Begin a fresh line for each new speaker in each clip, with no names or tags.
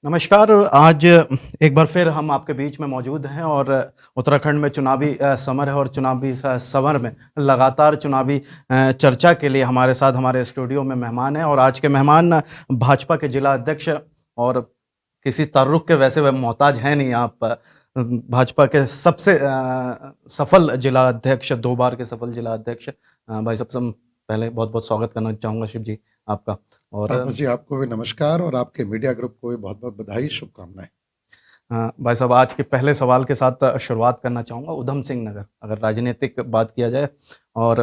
नमस्कार। आज एक बार फिर हम आपके बीच में मौजूद हैं और उत्तराखंड में चुनावी समर है और चुनावी समर में लगातार चुनावी चर्चा के लिए हमारे साथ हमारे स्टूडियो में मेहमान हैं और आज के मेहमान भाजपा के जिला अध्यक्ष और किसी तारुफ के वैसे वह मोहताज हैं नहीं आप। भाजपा के सबसे सफल जिला अध्यक्ष, 2 बार के सफल जिला अध्यक्ष। भाई सबसे पहले बहुत-बहुत स्वागत करना चाहूँगा शिव जी आपका। और
तापस जी, आपको भी नमस्कार और आपके मीडिया ग्रुप को भी बहुत बहुत बधाई, शुभकामनाएं।
भाई साहब, आज के पहले सवाल के साथ शुरुआत करना चाहूँगा। ऊधम सिंह नगर, अगर राजनीतिक बात किया जाए और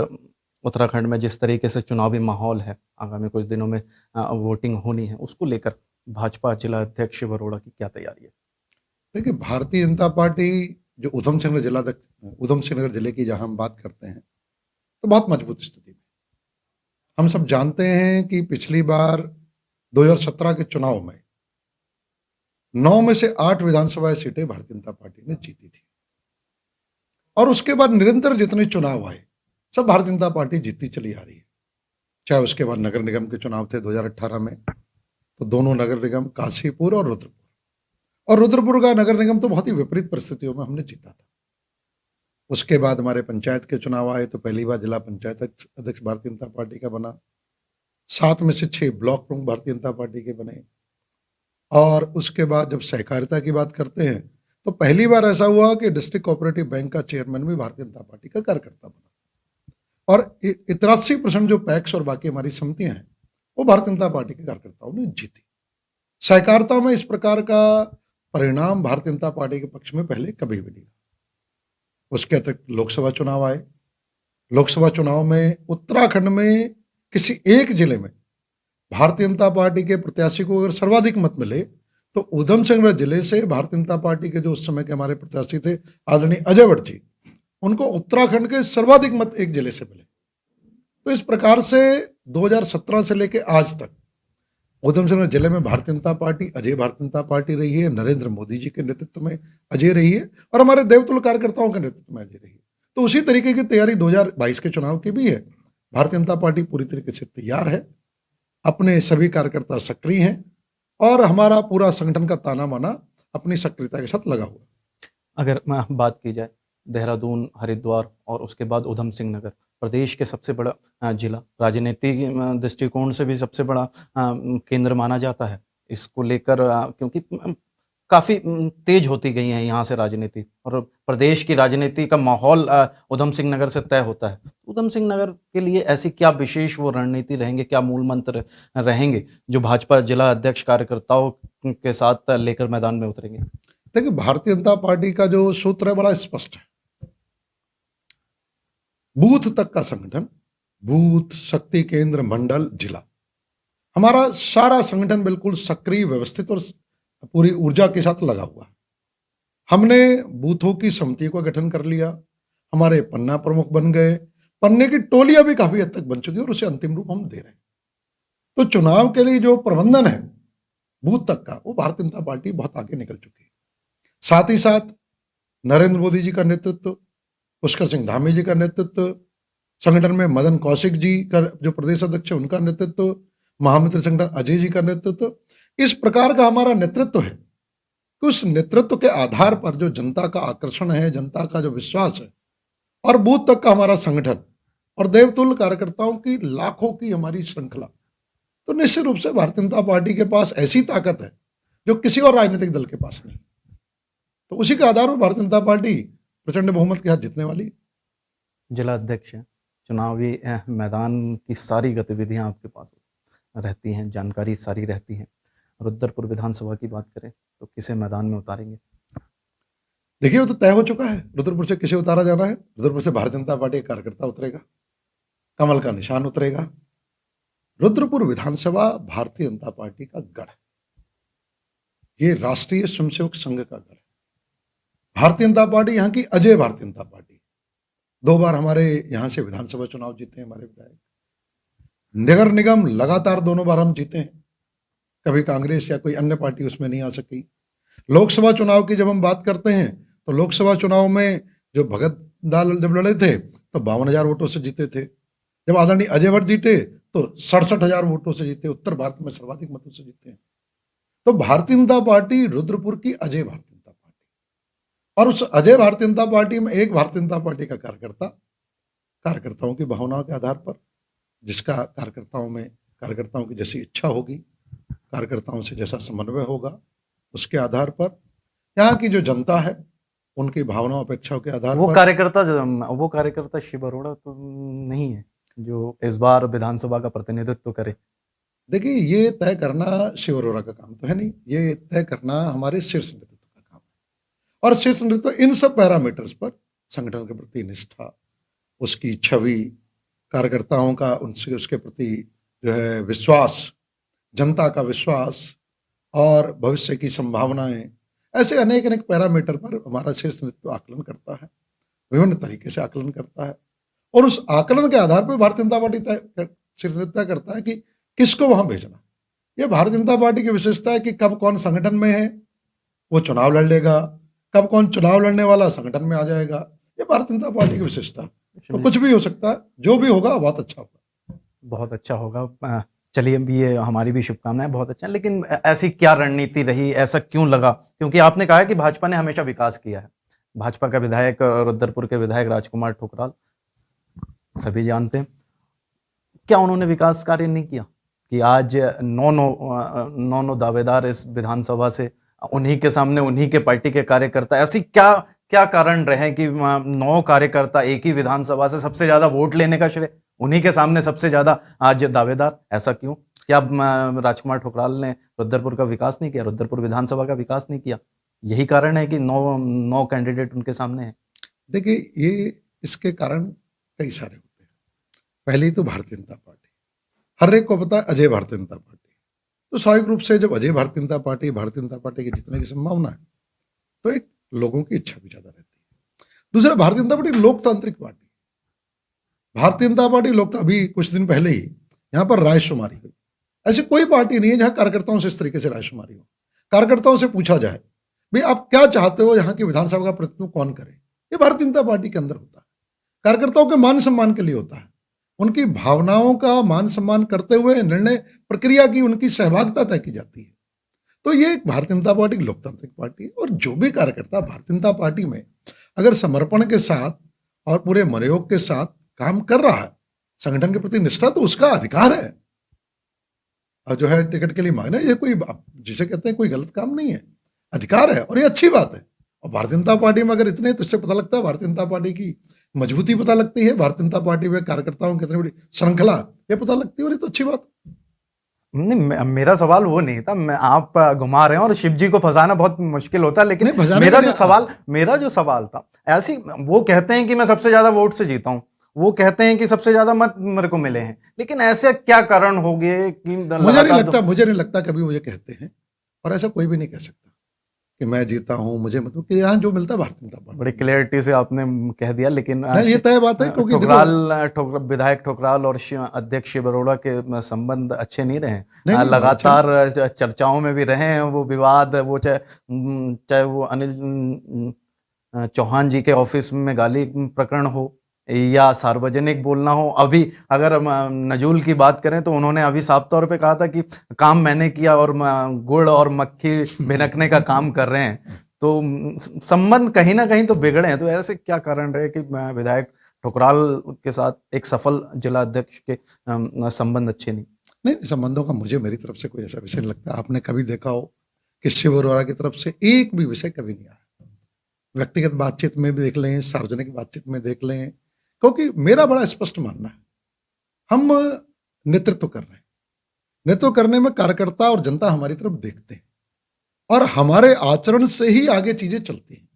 उत्तराखंड में जिस तरीके से चुनावी माहौल है, आगामी कुछ दिनों में वोटिंग होनी है, उसको लेकर भाजपा जिला अध्यक्ष शिव अरोड़ा की क्या तैयारी है?
देखिए, भारतीय जनता पार्टी जो उधम सिंह नगर जिले की जहां हम बात करते हैं, तो बहुत मजबूत स्थिति में। हम सब जानते हैं कि पिछली बार 2017 के चुनाव में 9 में से 8 विधानसभा सीटें भारतीय जनता पार्टी ने जीती थी और उसके बाद निरंतर जितने चुनाव आए, सब भारतीय जनता पार्टी जीतती चली आ रही है। चाहे उसके बाद नगर निगम के चुनाव थे 2018 में, तो दोनों नगर निगम काशीपुर और रुद्रपुर का नगर निगम तो बहुत ही विपरीत परिस्थितियों में हमने जीता था। उसके बाद हमारे पंचायत के चुनाव आए तो पहली बार जिला पंचायत अध्यक्ष भारतीय जनता पार्टी का बना। 7 में से 6 ब्लॉक प्रमुख भारतीय जनता पार्टी के बने। और उसके बाद जब सहकारिता की बात करते हैं तो पहली बार ऐसा हुआ कि डिस्ट्रिक्ट कोऑपरेटिव बैंक का चेयरमैन भी भारतीय जनता पार्टी का कार्यकर्ता बना और 83% जो पैक्स और बाकी हमारी समितियां हैं वो भारतीय जनता पार्टी के कार्यकर्ताओं ने जीती। सहकारिता में इस प्रकार का परिणाम भारतीय जनता पार्टी के पक्ष में पहले कभी भी नहीं। उसके अतिरिक्त लोकसभा चुनाव आए। लोकसभा चुनाव में उत्तराखंड में किसी एक जिले में भारतीय जनता पार्टी के प्रत्याशी को अगर सर्वाधिक मत मिले तो ऊधम सिंह नगर जिले से भारतीय जनता पार्टी के जो उस समय के हमारे प्रत्याशी थे आदरणीय अजय भट्ट जी, उनको उत्तराखंड के सर्वाधिक मत एक जिले से मिले। तो इस प्रकार से 2017 से लेकर आज तक ऊधम सिंह नगर जिले में भारतीय जनता पार्टी अजय भारतीय जनता पार्टी रही है। नरेंद्र मोदी जी के नेतृत्व में अजय रही है और हमारे देवतुल्य कार्यकर्ताओं के नेतृत्व में अजय रही है। तो उसी तरीके की तैयारी 2022 के चुनाव की भी है। भारतीय जनता पार्टी पूरी तरीके से तैयार है, अपने सभी कार्यकर्ता सक्रिय हैं और हमारा पूरा संगठन का ताना बाना अपनी सक्रियता के साथ लगा हुआ।
अगर बात की जाए देहरादून, हरिद्वार और उसके बाद ऊधम सिंह नगर, प्रदेश के सबसे बड़ा जिला, राजनीतिक दृष्टिकोण से भी सबसे बड़ा केंद्र माना जाता है। इसको लेकर क्योंकि काफ़ी तेज होती गई है यहाँ से राजनीति और प्रदेश की राजनीति का माहौल ऊधम सिंह नगर से तय होता है। ऊधम सिंह नगर के लिए ऐसी क्या विशेष वो रणनीति रहेंगे, क्या मूल मंत्र रहेंगे जो भाजपा जिला अध्यक्ष कार्यकर्ताओं के साथ लेकर मैदान में उतरेंगे?
देखिए, भारतीय जनता पार्टी का जो सूत्र है बड़ा स्पष्ट है। बूथ तक का संगठन, बूथ, शक्ति केंद्र, मंडल, जिला, हमारा सारा संगठन बिल्कुल सक्रिय, व्यवस्थित और पूरी ऊर्जा के साथ लगा हुआ है। हमने बूथों की समिति का गठन कर लिया, हमारे पन्ना प्रमुख बन गए, पन्ने की टोलियां भी काफी हद तक बन चुकी है और उसे अंतिम रूप हम दे रहे हैं। तो चुनाव के लिए जो प्रबंधन है बूथ तक का, वो भारतीय जनता पार्टी बहुत आगे निकल चुकी है। साथ ही साथ नरेंद्र मोदी जी का नेतृत्व, पुष्कर सिंह धामी जी का नेतृत्व, संगठन में मदन कौशिक जी का जो प्रदेश अध्यक्ष है उनका नेतृत्व, महामंत्री संगठन अजय जी का नेतृत्व, इस प्रकार का हमारा नेतृत्व है कि उस नेतृत्व के आधार पर जो जनता का आकर्षण है, जनता का जो विश्वास है और बूथ तक का हमारा संगठन और देवतुल्य कार्यकर्ताओं की लाखों की हमारी श्रृंखला, तो निश्चित रूप से भारतीय जनता पार्टी के पास ऐसी ताकत है जो किसी और राजनीतिक दल के पास नहीं। तो उसी के आधार पर भारतीय जनता पार्टी प्रचंड बहुमत के साथ जीतने वाली है।
जिला अध्यक्ष हैं, चुनावी मैदान की सारी गतिविधियां आपके पास रहती हैं, जानकारी सारी रहती हैं। रुद्रपुर विधानसभा की बात करें तो किसे मैदान में उतारेंगे?
देखिए, वो तो तय हो चुका है, रुद्रपुर से किसे उतारा जाना है। रुद्रपुर से भारतीय जनता पार्टी का कार्यकर्ता उतरेगा, कमल का निशान उतरेगा। रुद्रपुर विधानसभा भारतीय जनता पार्टी का गढ़ है, ये राष्ट्रीय स्वयंसेवक संघ का गढ़ है। भारतीय जनता पार्टी यहाँ की अजय भारतीय जनता पार्टी, 2 बार हमारे यहाँ से विधानसभा चुनाव जीते हैं हमारे विधायक। नगर निगम लगातार दोनों बार हम जीते हैं, कभी कांग्रेस या कोई अन्य पार्टी उसमें नहीं आ सकी। लोकसभा चुनाव की जब हम बात करते हैं तो लोकसभा चुनाव में जो भगत दाल जब लड़े थे तो 52,000 वोटों से जीते थे। जब आदरणीय अजय भट्ट जीते तो 67,000 वोटों से जीते, उत्तर भारत में सर्वाधिक मतों से जीते हैं। तो भारतीय जनता पार्टी रुद्रपुर की अजय भारतीय जनता पार्टी, और उस अजय भारतीय जनता पार्टी में एक भारतीय जनता पार्टी का कार्यकर्ताओं की भावनाओं के आधार पर, जिसका कार्यकर्ताओं की जैसी इच्छा होगी, कार्यकर्ताओं से जैसा समन्वय होगा, उसके आधार पर यहाँ की जो जनता है उनकी भावनाओं अपेक्षाओं के आधार
वो
पर
वो कार्यकर्ता शिव अरोड़ा तो नहीं है जो इस बार विधानसभा का प्रतिनिधित्व करे।
देखिए, ये तय करना शिव अरोड़ा का काम तो है नहीं, ये तय करना हमारे शीर्ष नेतृत्व का काम है। और शीर्ष नेतृत्व इन सब पैरामीटर्स पर, संगठन के प्रति निष्ठा, उसकी छवि, कार्यकर्ताओं का उनसे उसके प्रति जो है विश्वास, जनता का विश्वास और भविष्य की संभावनाएं, ऐसे अनेक अनेक पैरामीटर पर हमारा शीर्ष नेतृत्व आकलन करता है, विभिन्न तरीके से आकलन करता है, और उस आकलन के आधार पर भारतीय जनता पार्टी शीर्ष नेतृत्व तय करता है कि किसको वहां भेजना। ये भारतीय जनता पार्टी की विशेषता है कि कब कौन संगठन में है वो चुनाव लड़ लेगा, कब कौन चुनाव लड़ने वाला संगठन में आ जाएगा। ये भारतीय जनता पार्टी की विशेषता है। तो कुछ भी हो सकता है, जो भी होगा बहुत अच्छा होगा।
बहुत अच्छा होगा। चलिए, अभी ये हमारी भी शुभकामनाएं, बहुत अच्छा। लेकिन ऐसी क्या रणनीति रही, ऐसा क्यों लगा? क्योंकि आपने कहा है कि भाजपा ने हमेशा विकास किया है। भाजपा का विधायक, रुद्रपुर के विधायक राजकुमार ठुकराल, सभी जानते हैं, क्या उन्होंने विकास कार्य नहीं किया कि आज नौ दावेदार इस विधानसभा से उन्हीं के सामने, उन्हीं के पार्टी के कार्यकर्ता, ऐसी क्या क्या कारण रहे कि 9 कार्यकर्ता एक ही विधानसभा से सबसे ज्यादा वोट लेने का श्रेय उन्हीं के सामने सबसे ज्यादा आज दावेदार? ऐसा क्यों? क्या राजकुमार ठुकराल ने रुद्रपुर का विकास नहीं किया, रुद्रपुर विधानसभा का विकास नहीं किया? यही कारण है कि 9 कैंडिडेट उनके सामने है।
देखिए, ये इसके कारण कई सारे होते हैं। पहले ही तो भारतीय जनता पार्टी, हर एक को पता है अजय भारतीय जनता पार्टी, तो स्वाभाविक रूप से जब अजय भारतीय जनता पार्टी की जीतने की संभावना है तो एक लोगों की इच्छा भी ज्यादा रहती है। दूसरा, भारतीय जनता पार्टी लोकतांत्रिक पार्टी, भारतीय जनता पार्टी अभी कुछ दिन पहले ही यहाँ पर रायशुमारी हुई। ऐसी कोई पार्टी नहीं है जहां कार्यकर्ताओं से इस तरीके से रायशुमारी हो। कार्यकर्ताओं से पूछा जाए, भाई आप क्या चाहते हो, यहाँ की विधानसभा का प्रतिनिधित्व कौन करे? ये भारतीय जनता पार्टी के अंदर होता है। कार्यकर्ताओं के मान सम्मान के लिए होता है, उनकी भावनाओं का मान सम्मान करते हुए निर्णय प्रक्रिया की उनकी सहभागिता तय की जाती है। तो ये एक भारतीय जनता पार्टी की लोकतांत्रिक पार्टी है, और जो भी कार्यकर्ता भारतीय जनता पार्टी में अगर समर्पण के साथ और पूरे मनोयोग के साथ काम कर रहा है, संगठन के प्रति निष्ठा, तो उसका अधिकार है और जो है टिकट के लिए मांगना, ये कोई जिसे कहते हैं कोई गलत काम नहीं है, अधिकार है, और ये अच्छी बात है। और भारतीय जनता पार्टी में अगर इतने, तो इससे पता लगता है भारतीय जनता पार्टी की मजबूती पता लगती है, भारतीय जनता पार्टी में कार्यकर्ताओं की कितनी बड़ी श्रृंखला ये पता लगती है, और ये तो अच्छी बात है।
नहीं, मेरा सवाल वो नहीं था। आप घुमा रहे हैं और शिव जी को फंसाना बहुत मुश्किल होता है, लेकिन मेरा जो सवाल था, ऐसी वो कहते हैं कि मैं सबसे ज्यादा वोट से जीता हूं, वो कहते हैं कि सबसे ज्यादा मत मेरे को मिले हैं, लेकिन ऐसे क्या कारण हो गए कि
मुझे नहीं लगता कभी वो ये कहते हैं, और ऐसा कोई भी नहीं कह सकता कि मैं जीता हूं, मुझे मतलब कि यहाँ जो मिलता है भारतीय जनता पार्टी।
बड़ी क्लियरिटी से आपने कह दिया, लेकिन
ये तय बात है, क्योंकि
विधायक ठुकराल और अध्यक्ष शिव अरोड़ा के संबंध अच्छे नहीं रहे, लगातार चर्चाओं में भी रहे हैं वो विवाद, वो चाहे वो अनिल चौहान जी के ऑफिस में गाली प्रकरण हो या सार्वजनिक बोलना हो। अभी अगर नजूल की बात करें तो उन्होंने अभी साफ तौर पे कहा था कि काम मैंने किया और गुड़ और मक्खी भिनकने का काम कर रहे हैं, तो संबंध कहीं ना कहीं तो बिगड़े हैं। तो ऐसे क्या कारण रहे कि विधायक ठुकराल के साथ एक सफल जिला अध्यक्ष के संबंध अच्छे नहीं?
संबंधों का मुझे मेरी तरफ से कोई ऐसा विषय नहीं लगता। आपने कभी देखा हो कि शिव अरोड़ा की तरफ से एक भी विषय कभी नहीं आया? व्यक्तिगत बातचीत में भी देख लें, सार्वजनिक बातचीत में देख लें, क्योंकि मेरा बड़ा स्पष्ट मानना है, हम नेतृत्व कर रहे हैं, नेतृत्व करने में कार्यकर्ता और जनता हमारी तरफ देखते हैं, और हमारे आचरण से ही आगे चीजें चलती हैं।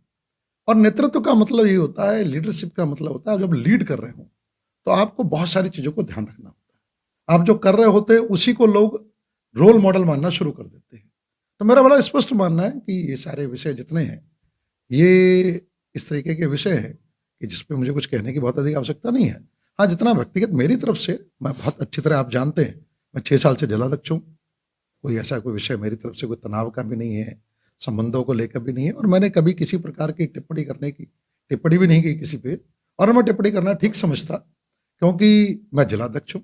और नेतृत्व का मतलब ये होता है, लीडरशिप का मतलब होता है, जब लीड कर रहे हो तो आपको बहुत सारी चीजों को ध्यान रखना होता है। आप जो कर रहे होते हैं उसी को लोग रोल मॉडल मानना शुरू कर देते हैं। तो मेरा बड़ा स्पष्ट मानना है कि ये सारे विषय जितने हैं, ये इस तरीके के विषय हैं कि जिसपे मुझे कुछ कहने की बहुत अधिक आवश्यकता नहीं है। हाँ, जितना व्यक्तिगत मेरी तरफ से, मैं बहुत अच्छी तरह, आप जानते हैं मैं 6 साल से जिलाध्यक्ष हूँ, कोई ऐसा कोई विषय मेरी तरफ से कोई तनाव का भी नहीं है, संबंधों को लेकर भी नहीं है, और मैंने कभी किसी प्रकार की टिप्पणी भी नहीं की किसी पे, और मैं टिप्पणी करना ठीक समझता, क्योंकि मैं जिलाध्यक्ष हूँ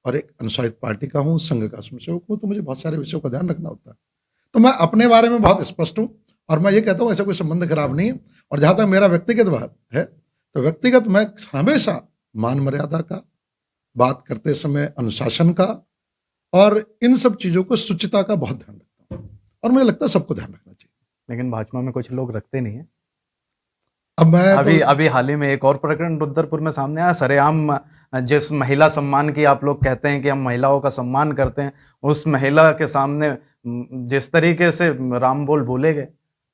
और एक अनुशासित पार्टी का हूँ, संघ का स्वयंसेवक हूँ, तो मुझे बहुत सारे विषयों का ध्यान रखना होता है। तो मैं अपने बारे में बहुत स्पष्ट हूं और मैं ये कहता हूं ऐसा कोई संबंध खराब नहीं है। और जहां तक मेरा व्यक्तिगत बात है, तो व्यक्तिगत मैं हमेशा मान मर्यादा का, बात करते समय अनुशासन का और इन सब चीजों को शुचिता का बहुत ध्यान रखता हूं, और मुझे लगता है सबको ध्यान रखना चाहिए।
लेकिन भाजपा में कुछ लोग रखते नहीं है।
अब मैं
अभी
तो
अभी हाल ही में एक और प्रकरण रुद्रपुर में सामने आया, सरेआम जिस महिला सम्मान की आप लोग कहते हैं कि हम महिलाओं का सम्मान करते हैं, उस महिला के सामने जिस तरीके से राम बोल बोले गए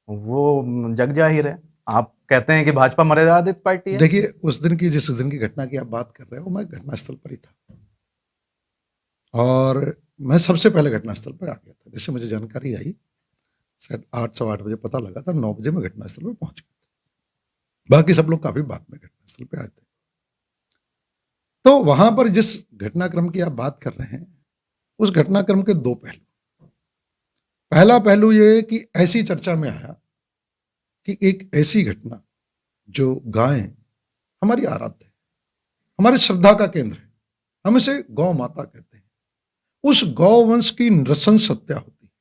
वो जग जाहिर है। आप कहते हैं कि भाजपा मर्यादित पार्टी है।
देखिए, उस दिन की, जिस दिन की घटना की आप बात कर रहे हो, मैं घटनास्थल पर ही था और मैं सबसे पहले घटनास्थल पर आ गया था। जैसे मुझे जानकारी आई, शायद 8 सवा 8 बजे पता लगा था, 9 बजे मैं घटनास्थल पर पहुंच गया था। बाकी सब लोग काफी बाद में घटनास्थल पे आए थे। तो वहां पर जिस घटनाक्रम की आप बात कर रहे हैं, उस घटनाक्रम के दो पहलू। पहला पहलू ये कि ऐसी चर्चा में आया कि एक ऐसी घटना जो गायें हमारी आराध्य है, हमारी श्रद्धा का केंद्र है, हम इसे गौ माता कहते हैं, उस गौवंश की नृशंस हत्या होती है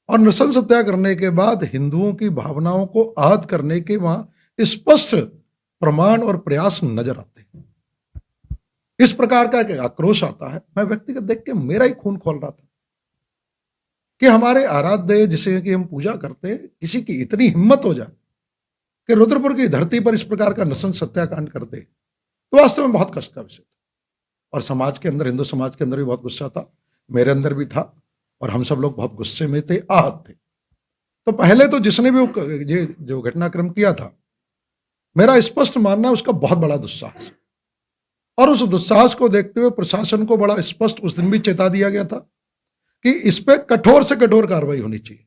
और नृशंस हत्या करने के बाद हिंदुओं की भावनाओं को आहत करने के वहां स्पष्ट प्रमाण और प्रयास नजर आते हैं। इस प्रकार का एक आक्रोश आता है। मैं व्यक्तिगत देख के मेरा ही खून खोल रहा था कि हमारे आराध्य जिसे कि हम पूजा करते हैं, किसी की इतनी हिम्मत हो जाए कि रुद्रपुर की धरती पर इस प्रकार का नृशंस हत्याकांड कर दे, तो वास्तव में बहुत कष्ट का विषय था। और समाज के अंदर, हिंदू समाज के अंदर भी बहुत गुस्सा था, मेरे अंदर भी था और हम सब लोग बहुत गुस्से में थे, आहत थे। तो पहले तो जिसने भी ये जो घटनाक्रम किया था, मेरा स्पष्ट मानना है उसका बहुत बड़ा दुस्साहस, और उस दुस्साहस को देखते हुए प्रशासन को बड़ा स्पष्ट उस दिन भी चेता दिया गया था कि इस पे कठोर से कठोर कार्रवाई होनी चाहिए।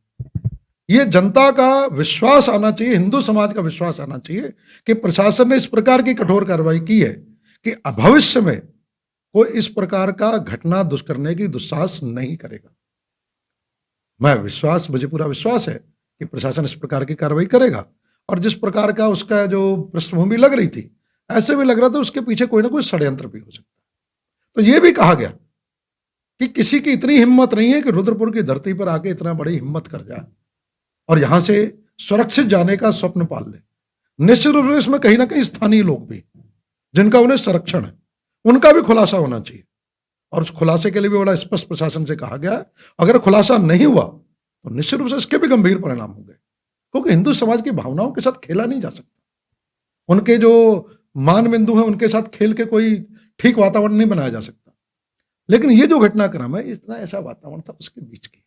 ये जनता का विश्वास आना चाहिए, हिंदू समाज का विश्वास आना चाहिए कि प्रशासन ने इस प्रकार की कठोर कार्रवाई की है कि भविष्य में कोई इस प्रकार का घटना करने की दुस्साहस नहीं करेगा। मुझे पूरा विश्वास है कि प्रशासन इस प्रकार की कार्रवाई करेगा। और जिस प्रकार का उसका जो पृष्ठभूमि लग रही थी, ऐसे भी लग रहा था उसके पीछे कोई ना कोई षड्यंत्र भी हो सकता है। तो यह भी कहा गया कि किसी की इतनी हिम्मत नहीं है कि रुद्रपुर की धरती पर आके इतना बड़ी हिम्मत कर जाए और यहां से सुरक्षित जाने का स्वप्न पाल ले। निश्चित रूप से इसमें कहीं ना कहीं स्थानीय लोग भी, जिनका उन्हें संरक्षण है, उनका भी खुलासा होना चाहिए। और उस खुलासे के लिए भी बड़ा स्पष्ट प्रशासन से कहा गया, अगर खुलासा नहीं हुआ तो निश्चित रूप से इसके भी गंभीर परिणाम होंगे, क्योंकि हिंदू समाज की भावनाओं के साथ खेला नहीं जा सकता। उनके जो मान बिंदु हैं, उनके साथ खेल के कोई ठीक वातावरण नहीं बनाया जा सकता। लेकिन ये जो घटनाक्रम है, इतना ऐसा वातावरण था उसके बीच की,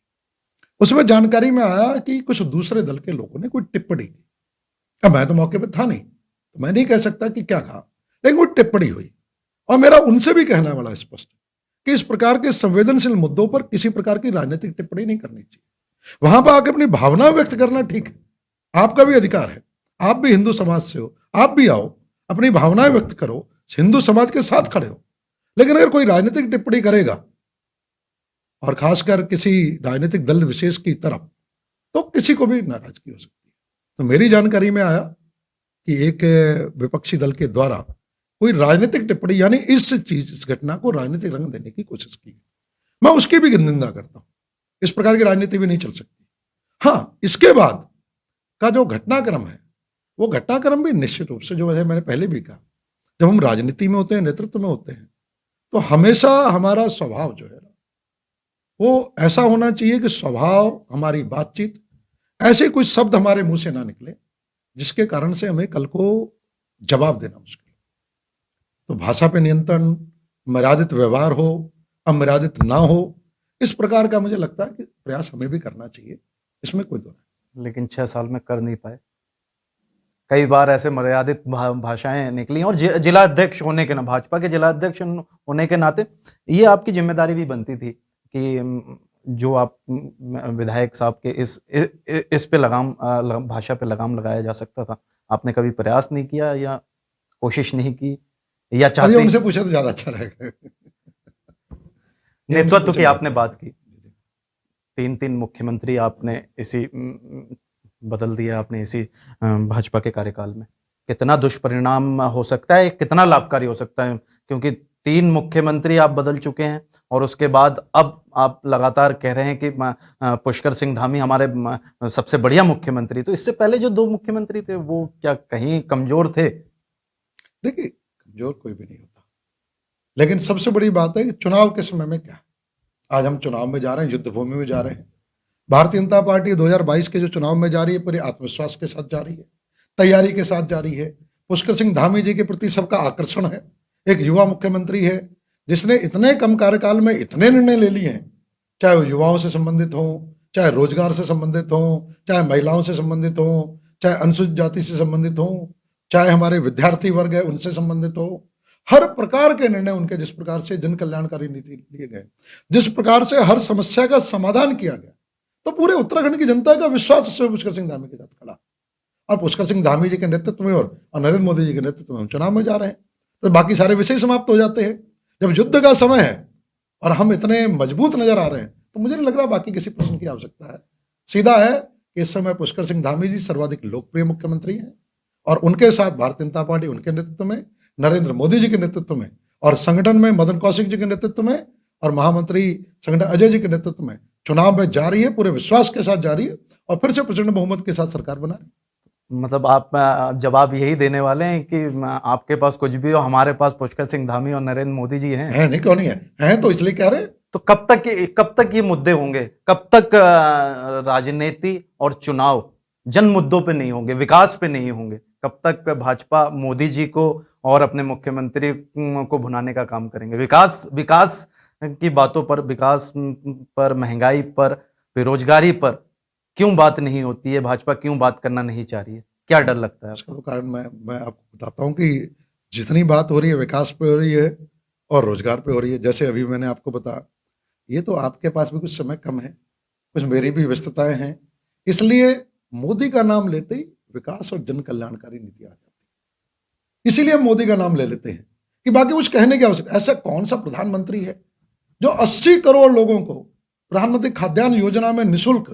उसमें जानकारी में आया कि कुछ दूसरे दल के लोगों ने कोई टिप्पणी की। अब मैं तो मौके पर था नहीं, तो मैं नहीं कह सकता कि क्या कहा, लेकिन वो टिप्पणी हुई और मेरा उनसे भी कहना बड़ा स्पष्ट कि इस प्रकार के संवेदनशील मुद्दों पर किसी प्रकार की राजनीतिक टिप्पणी नहीं करनी चाहिए। वहां पर आकर अपनी भावना व्यक्त करना ठीक है, आपका भी अधिकार है, आप भी हिंदू समाज से हो, आप भी आओ, अपनी भावनाएं व्यक्त करो, हिंदू समाज के साथ खड़े हो। लेकिन अगर कोई राजनीतिक टिप्पणी करेगा और खासकर किसी राजनीतिक दल विशेष की तरफ, तो किसी को भी नाराजगी हो सकती है। तो मेरी जानकारी में आया कि एक विपक्षी दल के द्वारा कोई राजनीतिक टिप्पणी, यानी इस घटना को राजनीतिक रंग देने की कोशिश की। मैं उसकी भी निंदा करता हूं, इस प्रकार की राजनीति भी नहीं चल सकती। हाँ, इसके बाद का जो घटनाक्रम है, वो घटनाक्रम भी निश्चित रूप से, जो मैंने पहले भी कहा, जब हम राजनीति में होते हैं, नेतृत्व में होते हैं, तो हमेशा हमारा स्वभाव जो है वो ऐसा होना चाहिए कि स्वभाव, हमारी बातचीत, ऐसे कुछ शब्द हमारे मुंह से ना निकले जिसके कारण से हमें कल को जवाब देना मुश्किल हो। तो भाषा पे नियंत्रण, मर्यादित व्यवहार हो, अमर्यादित ना हो, इस प्रकार का मुझे लगता है कि प्रयास हमें भी करना चाहिए, इसमें कोई दो नहीं।
लेकिन 6 साल में कर नहीं पाए। कई बार ऐसे मर्यादित भाषाएं निकली और जिला अध्यक्ष होने के ना, भाजपा के जिला अध्यक्ष होने के नाते ये आपकी जिम्मेदारी भी बनती थी कि जो आप विधायक साहब के इस पे भाषा पे लगाम लगाया जा सकता था। आपने कभी प्रयास नहीं किया या कोशिश नहीं की, या चाहते?
उनसे पूछा तो ज्यादा अच्छा रहेगा।
नेतृत्व की आपने बात की, 3 मुख्यमंत्री आपने इसी बदल दिया आपने इसी भाजपा के कार्यकाल में। कितना दुष्परिणाम हो सकता है, कितना लाभकारी हो सकता है? क्योंकि 3 मुख्यमंत्री आप बदल चुके हैं और उसके बाद अब आप लगातार कह रहे हैं कि पुष्कर सिंह धामी हमारे सबसे बढ़िया मुख्यमंत्री। तो इससे पहले जो 2 मुख्यमंत्री थे वो क्या कहीं कमजोर थे?
देखिए, कमजोर कोई भी नहीं होता, लेकिन सबसे बड़ी बात है कि चुनाव के समय में क्या, आज हम चुनाव में जा रहे हैं, युद्ध भूमि में जा रहे हैं। भारतीय जनता पार्टी 2022 के जो चुनाव में जा रही है पूरे आत्मविश्वास के साथ जा रही है, तैयारी के साथ जा रही है। पुष्कर सिंह धामी जी के प्रति सबका आकर्षण है। एक युवा मुख्यमंत्री है जिसने इतने कम कार्यकाल में इतने निर्णय ले लिए हैं, चाहे वो युवाओं से संबंधित हों, चाहे रोजगार से संबंधित हों, चाहे महिलाओं से संबंधित हों, चाहे अनुसूचित जाति से संबंधित हों, चाहे हमारे विद्यार्थी वर्ग है उनसे संबंधित हो। हर प्रकार के निर्णय उनके जिस प्रकार से जन कल्याणकारी नीति लिए गए, जिस प्रकार से हर समस्या का समाधान किया गया, तो पूरे उत्तराखंड की जनता का विश्वास इसमें पुष्कर सिंह धामी के साथ खड़ा। और पुष्कर सिंह धामी जी के नेतृत्व में और नरेंद्र मोदी जी के नेतृत्व में हम चुनाव में जा रहे हैं, तो बाकी सारे विषय समाप्त हो जाते हैं। जब युद्ध का समय है और हम इतने मजबूत नजर आ रहे हैं, तो मुझे नहीं लग रहा बाकी किसी प्रश्न की आवश्यकता है। सीधा है कि इस समय पुष्कर सिंह धामी जी सर्वाधिक लोकप्रिय मुख्यमंत्री हैं और उनके साथ भारतीय जनता पार्टी उनके नेतृत्व में, नरेंद्र मोदी जी के नेतृत्व में और संगठन में मदन कौशिक जी के नेतृत्व में और महामंत्री संगठन अजय जी के नेतृत्व में चुनाव में जा रही है, पूरे विश्वास के साथ जा रही है और फिर से प्रचंड बहुमत के साथ सरकार बना रही है।
मतलब आप जवाब यही देने वाले हैं कि आपके पास कुछ भी हो, हमारे पास पुष्कर सिंह धामी और नरेंद्र मोदी जी हैं?
है नहीं, क्यों नहीं है तो इसलिए कह रहे हैं।
तो कब तक ये मुद्दे होंगे? कब तक राजनीति और चुनाव जन मुद्दों पे नहीं होंगे, विकास पे नहीं होंगे? कब तक भाजपा मोदी जी को और अपने मुख्यमंत्री को भुनाने का काम करेंगे? विकास की बातों पर, विकास पर, महंगाई पर, बेरोजगारी पर क्यों बात नहीं होती है? भाजपा क्यों बात करना नहीं चाह रही है? क्या डर लगता है?
उसका तो कारण मैं आपको बताता हूँ कि जितनी बात हो रही है विकास पे हो रही है और रोजगार पे हो रही है। जैसे अभी मैंने आपको बताया, ये तो आपके पास भी कुछ समय कम है, कुछ मेरी भी व्यस्तताएं हैं, इसलिए मोदी का नाम लेते ही विकास और जन कल्याणकारी नीति आ जाती है। इसीलिए हम मोदी का नाम ले लेते हैं कि बाकी कुछ कहने की आवश्यकता। ऐसा कौन सा प्रधानमंत्री है जो 80 करोड़ लोगों को प्रधानमंत्री खाद्यान्न योजना में निःशुल्क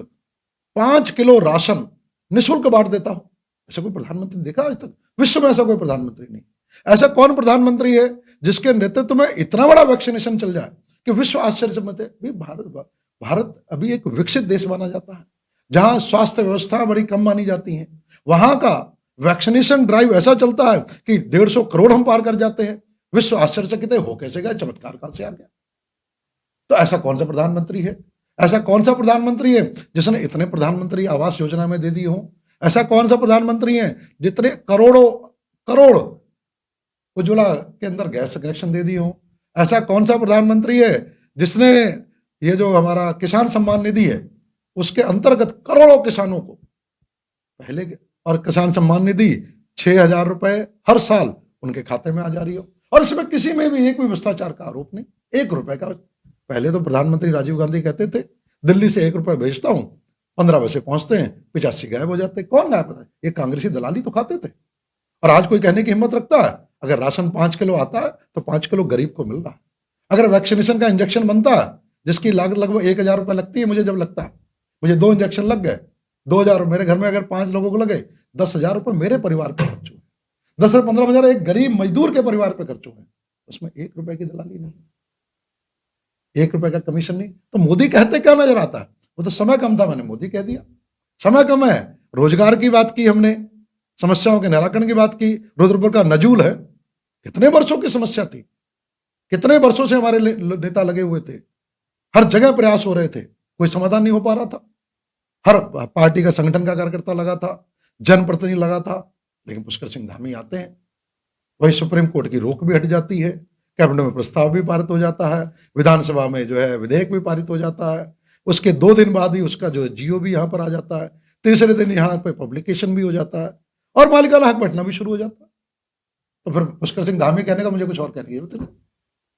5 किलो राशन निःशुल्क बांट देता हो? ऐसा कोई प्रधानमंत्री देखा आज तक? विश्व में ऐसा कोई प्रधानमंत्री नहीं। ऐसा कौन प्रधानमंत्री है जिसके नेतृत्व में इतना बड़ा वैक्सीनेशन चल जाए कि विश्व आश्चर्य से मत है? भारत अभी एक विकसित देश माना जाता है, जहां स्वास्थ्य व्यवस्था बड़ी कम मानी जाती है। वहां का वैक्सीनेशन ड्राइव ऐसा चलता है कि 150 करोड़ हम पार कर जाते हैं। विश्व आश्चर्यचकित हो कैसे गया, चमत्कार कहां से आ गया? तो ऐसा कौन सा प्रधानमंत्री है? ऐसा कौन सा प्रधानमंत्री है जिसने इतने प्रधानमंत्री आवास योजना में दे दी हो? ऐसा कौन सा प्रधानमंत्री है जितने करोड़ उज्ज्वला के अंदर गैस कनेक्शन दे दी हो? ऐसा कौन सा प्रधानमंत्री है जिसने ये जो हमारा किसान सम्मान निधि है उसके अंतर्गत करोड़ों किसानों को पहले, और किसान सम्मान निधि 6,000 रुपए हर साल उनके खाते में आ जा रही हो, और इसमें किसी में भी एक भी भ्रष्टाचार का आरोप नहीं, 1 रुपए का। पहले तो प्रधानमंत्री राजीव गांधी कहते थे दिल्ली से 1 रुपए भेजता हूं, 15 बजे पहुंचते हैं, 85 गायब हो जाते। कौन गायब होता है? ये कांग्रेसी दलाली तो खाते थे। और आज कोई कहने की हिम्मत रखता है अगर राशन 5 किलो आता है तो 5 किलो गरीब को मिल रहा है? अगर वैक्सीनेशन का इंजेक्शन बनता है जिसकी लागत लगभग 1,000 रुपए लगती है, मुझे जब लगता है, मुझे 2 इंजेक्शन लग गए, 2,000, मेरे घर में अगर 5 लोगों को लगे 10,000 रुपए मेरे परिवार पे खर्च हुए, 10 से 15 हजार एक गरीब मजदूर के परिवार पे खर्च हुए, उसमें 1 रुपए की दलाली नहीं, 1 रुपए का कमीशन नहीं। तो मोदी कहते क्या नजर आता है? वो तो समय कम था, मैंने मोदी कह दिया। समय कम है, रोजगार की बात की हमने, समस्याओं के निराकरण की बात की। रुद्रपुर का नजूल है, कितने वर्षों की समस्या थी, कितने वर्षों से हमारे नेता लगे हुए थे, हर जगह प्रयास हो रहे थे, कोई समाधान नहीं हो पा रहा था। हर पार्टी का संगठन का कार्यकर्ता लगा था, जनप्रतिनिधि लगा था, लेकिन पुष्कर सिंह धामी आते हैं, वही सुप्रीम कोर्ट की रोक भी हट जाती है, कैबिनेट में प्रस्ताव भी पारित हो जाता है, विधानसभा में जो है विधेयक भी पारित हो जाता है, उसके 2 दिन बाद ही उसका जो जियो भी यहाँ पर आ जाता है, तीसरे दिन यहाँ पे पब्लिकेशन भी हो जाता है और मालिकाना हक बैठना भी शुरू हो जाता है। तो फिर पुष्कर सिंह धामी कहने का मुझे कुछ और कहने की जरूरत नहीं।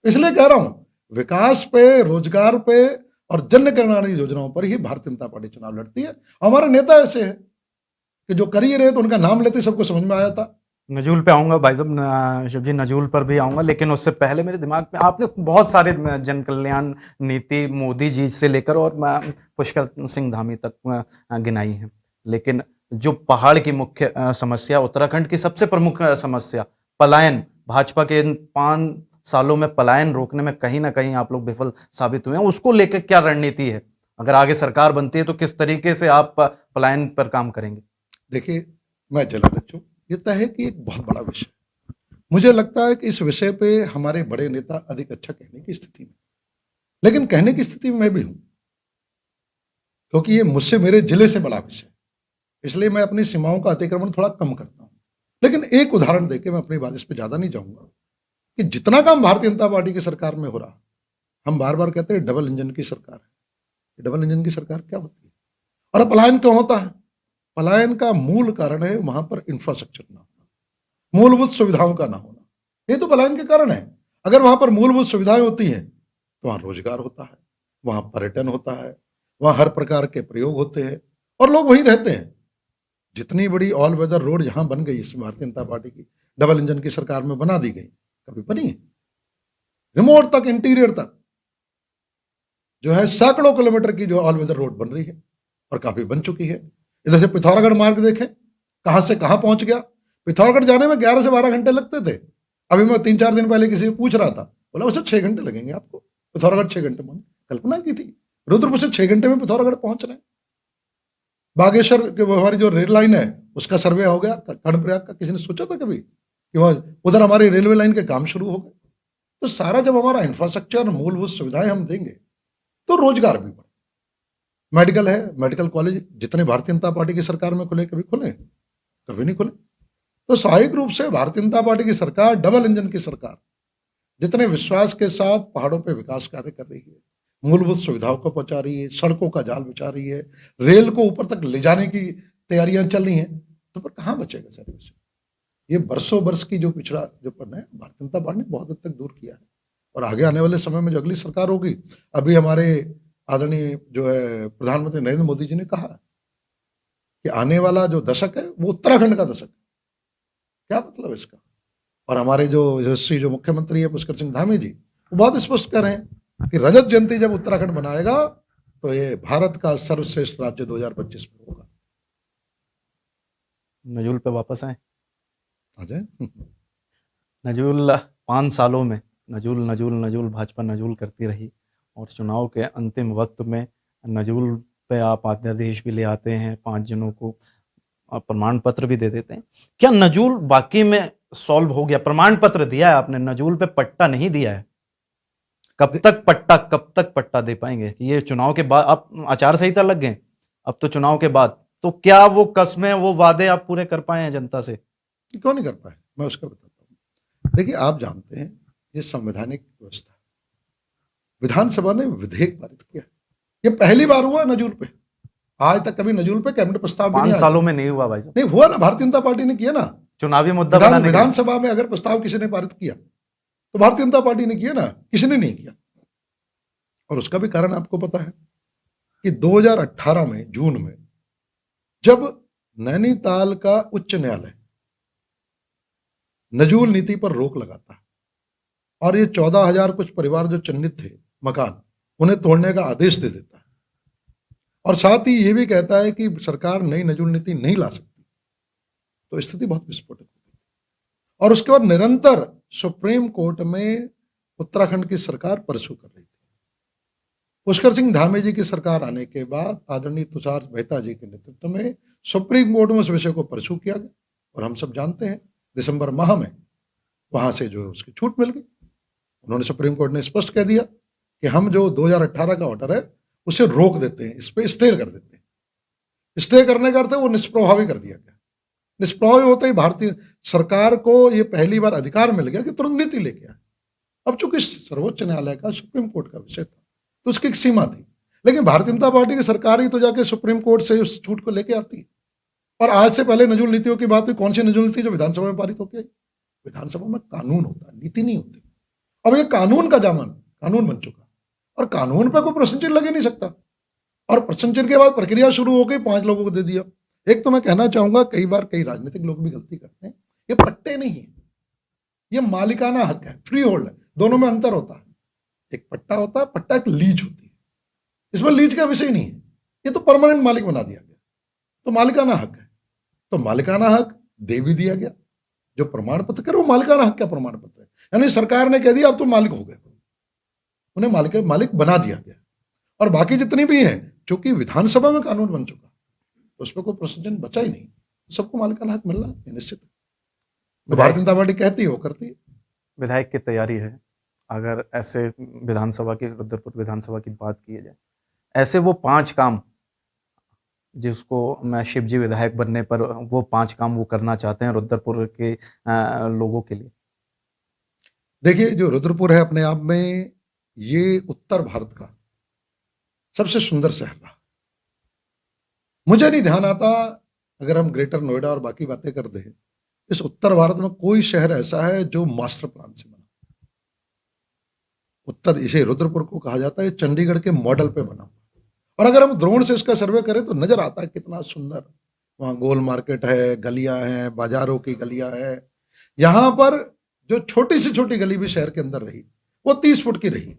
इसलिए कह रहा हूं, विकास पे, रोजगार पे और जन कल्याणकारी योजनाओं पर ही भारतीय जनता पार्टी चुनाव लड़ती है। हमारे नेता ऐसे हैं कि जो कर ही रहे तो उनका नाम लेते सबको समझ में आया था।
नजूल पे आऊंगा भाई साहब, शिव जी नजूल पर भी आऊंगा, लेकिन उससे पहले मेरे दिमाग में आपने बहुत सारे जन कल्याण नीति मोदी जी से लेकर और पुष्कर सिंह धामी तक गिनाई है, लेकिन जो पहाड़ की मुख्य समस्या, उत्तराखंड की सबसे प्रमुख समस्या पलायन, भाजपा के इन सालों में पलायन रोकने में कहीं ना कहीं आप लोग विफल साबित हुए हैं, उसको लेकर क्या रणनीति है? अगर आगे सरकार बनती है तो किस तरीके से आप पलायन पर काम करेंगे?
देखिए, मैं जिलाध्यक्ष हूँ, ये तय है कि एक बहुत बड़ा विषय है। मुझे लगता है कि इस विषय पे हमारे बड़े नेता अधिक अच्छा कहने की स्थिति में, लेकिन कहने की स्थिति में मैं भी हूँ, क्योंकि ये मुझसे मेरे जिले से बड़ा विषय है, इसलिए मैं अपनी सीमाओं का अतिक्रमण थोड़ा कम करता हूँ। लेकिन एक उदाहरण देके मैं अपनी बात इस पे ज्यादा नहीं जाऊंगा कि जितना काम भारतीय जनता पार्टी की सरकार में हो रहा, हम बार बार कहते हैं डबल इंजन की सरकार है। डबल इंजन की सरकार क्या होती है और पलायन क्यों होता है? पलायन का मूल कारण है वहां पर इंफ्रास्ट्रक्चर ना होना, मूलभूत सुविधाओं का ना होना। ये तो पलायन के कारण है। अगर वहां पर मूलभूत सुविधाएं होती हैं तो वहां रोजगार होता है, वहां पर्यटन होता है, वहां हर प्रकार के प्रयोग होते हैं और लोग वहीं रहते हैं। जितनी बड़ी ऑल वेदर रोड यहां बन गई इस भारतीय जनता पार्टी की डबल इंजन की सरकार में बना दी गई, कभी बनी है? रिमोट तक, इंटीरियर तक जो है सैकड़ों किलोमीटर की जो ऑल वेदर रोड बन रही है और काफी बन चुकी है। इधर से पिथौरागढ़ मार्ग देखें कहां से कहां पहुंच गया। पिथौरागढ़ जाने में 11 से 12 घंटे लगते थे। अभी मैं 3-4 दिन पहले किसी से पूछ रहा था, बोला उसे 6 घंटे लगेंगे आपको, पिथौरागढ़ 6 घंटे में। कल्पना की थी रुद्रपुर से 6 घंटे में पिथौरागढ़ पहुंच रहे हैं। बागेश्वर के हमारी जो रेल लाइन है उसका सर्वे हो गया, कर्णप्रयाग का। किसी ने सोचा था कभी कि वह उधर हमारी रेलवे लाइन के काम शुरू हो गए? तो सारा जब हमारा इंफ्रास्ट्रक्चर, मूलभूत सुविधाएं हम देंगे तो रोजगार भी बढ़े। मेडिकल है, मेडिकल कॉलेज जितने भारतीय जनता पार्टी की सरकार में खुले, कभी खुले? कभी नहीं खुले। तो स्वाभाविक रूप से भारतीय जनता पार्टी की सरकार, डबल इंजन की सरकार, जितने विश्वास के साथ पहाड़ों पे विकास कार्य कर रही है, मूलभूत सुविधाओं को पहुंचा रही है, सड़कों का जाल बिछा रही है, रेल को ऊपर तक ले जाने की तैयारियां चल रही हैं, तो फिर कहां बचेगा सर? ये बरसों बरस की जो पिछड़ा जो पन्ना है भारतीय जनता पार्टी ने बहुत हद तक दूर किया है। और आगे आने वाले समय में जो अगली सरकार होगी, अभी हमारे आदरणीय जो है प्रधानमंत्री नरेंद्र मोदी जी ने कहा कि आने वाला जो दशक है वो उत्तराखंड का दशक है। क्या मतलब है इसका? और हमारे जो यशस्वी जो मुख्यमंत्री है पुष्कर सिंह धामी जी, वो बहुत स्पष्ट कर रहे हैं कि रजत जयंती जब उत्तराखंड मनाएगा तो ये भारत का सर्वश्रेष्ठ राज्य 2025 में होगा।
नजूल पे वापस आए।
अजय
नजूल 5 सालों में नजूल नजूल नजूल भाजपा नजूल करती रही और चुनाव के अंतिम वक्त में नजूल पे आप अध्यादेश भी ले आते हैं, 5 जनों को प्रमाण पत्र भी दे देते हैं। क्या नजूल वाकई में सॉल्व हो गया? प्रमाण पत्र दिया है आपने, नजूल पे पट्टा नहीं दिया है। कब तक पट्टा दे पाएंगे? ये चुनाव के बाद, अब आचार संहिता लग गए, अब तो चुनाव के बाद, तो क्या वो कस्में, वो वादे आप पूरे कर पाए हैं जनता से?
क्यों नहीं कर पाए? मैं उसका बताता हूँ। देखिए, आप जानते हैं ये संवैधानिक व्यवस्था, विधानसभा ने विधेयक पारित किया, ये पहली बार हुआ नजूल पे। आज तक कभी नजूल पे कैबिनेट प्रस्ताव भी
5 सालों में नहीं हुआ भाई साहब।
नहीं हुआ ना, भारतीय जनता पार्टी ने किया ना।
चुनावी मुद्दा बनाने के लिए।
विधानसभा में अगर प्रस्ताव किसी ने पारित किया तो भारतीय जनता पार्टी ने किया ना, किसी ने नहीं किया। और उसका भी कारण आपको पता है कि 2018 में जून में जब नैनीताल का उच्च न्यायालय नजूल नीति पर रोक लगाता है और ये 14,000 कुछ परिवार जो चिन्हित थे मकान, उन्हें तोड़ने का आदेश दे देता है और साथ ही ये भी कहता है कि सरकार नई नजूल नीति नहीं ला सकती, तो स्थिति बहुत विस्फोटक हो गई। और उसके बाद निरंतर सुप्रीम कोर्ट में उत्तराखंड की सरकार परसू कर रही थी। पुष्कर सिंह धामी जी की सरकार आने के बाद आदरणीय तुषार मेहता जी के नेतृत्व में सुप्रीम कोर्ट में उस विषय को परसू किया गया और हम सब जानते हैं दिसंबर माह में वहां से जो उसकी छूट मिल गई। उन्होंने, सुप्रीम कोर्ट ने स्पष्ट कह दिया कि हम जो 2018 का ऑर्डर है उसे रोक देते हैं, इस पे स्टे कर देते हैं। स्टे करने का अर्थ है वो निष्प्रभावी कर दिया गया। निष्प्रभावी होते ही भारतीय सरकार को ये पहली बार अधिकार मिल गया कि तुरंत नीति लेके आए। अब चूंकि सर्वोच्च न्यायालय का, सुप्रीम कोर्ट का विषय था तो उसकी एक सीमा थी, लेकिन भारतीय जनता पार्टी की सरकार ही तो जाके सुप्रीम कोर्ट से उस छूट को लेके आती है। और आज से पहले नजूल नीतियों की बात हुई, कौन सी नजूल नीति? जो विधानसभा में पारित होकर आई। विधानसभा में कानून होता है, नीति नहीं होती। अब ये कानून का जामन, कानून बन चुका और कानून पे कोई प्रश्न चिन्ह लग ही नहीं सकता। और प्रश्न चिन्ह के बाद प्रक्रिया शुरू हो गई, 5 लोगों को दे दिया। एक तो मैं कहना चाहूंगा, कई बार कई राजनीतिक लोग भी गलती करते हैं, ये पट्टे नहीं है, ये मालिकाना हक है, फ्री होल्ड है। दोनों में अंतर होता है। एक पट्टा होता है, पट्टा एक लीज होती है, इसमें लीज का विषय नहीं है, ये तो परमानेंट मालिक बना दिया गया, तो मालिकाना हक है। तो मालिकाना हक दे भी दिया गया जो प्रमाण पत्र करे वो मालिकाना हक का प्रमाण पत्र है, यानी सरकार ने कह दिया अब तुम मालिक हो गए, उन्हें मालिक बना दिया गया। और बाकी जितनी भी हैं, चूंकि विधानसभा में कानून बन चुका तो उस पर कोई प्रश्न चिन्ह बचा ही नहीं, सबको मालिकाना हक मिल रहा है, निश्चित है। तो भारतीय जनता पार्टी कहती है वो करती है।
विधायक की तैयारी है, अगर ऐसे विधानसभा की, रुद्रपुर विधानसभा की बात की जाए, ऐसे वो 5 काम जिसको मैं शिवजी विधायक बनने पर वो 5 काम वो करना चाहते हैं रुद्रपुर के लोगों के लिए।
देखिए, जो रुद्रपुर है अपने आप में ये उत्तर भारत का सबसे सुंदर शहर रहा। मुझे नहीं ध्यान आता, अगर हम ग्रेटर नोएडा और बाकी बातें करते हैं, इस उत्तर भारत में कोई शहर ऐसा है जो मास्टर प्लान से बना। उत्तर, इसे रुद्रपुर को कहा जाता है चंडीगढ़ के मॉडल पे बना। और अगर हम ड्रोन से इसका सर्वे करें तो नजर आता है कितना सुंदर, वहां गोल मार्केट है, गलियां हैं, बाजारों की गलियां हैं। यहां पर जो छोटी से छोटी गली भी शहर के अंदर रही वो 30 फुट की रही।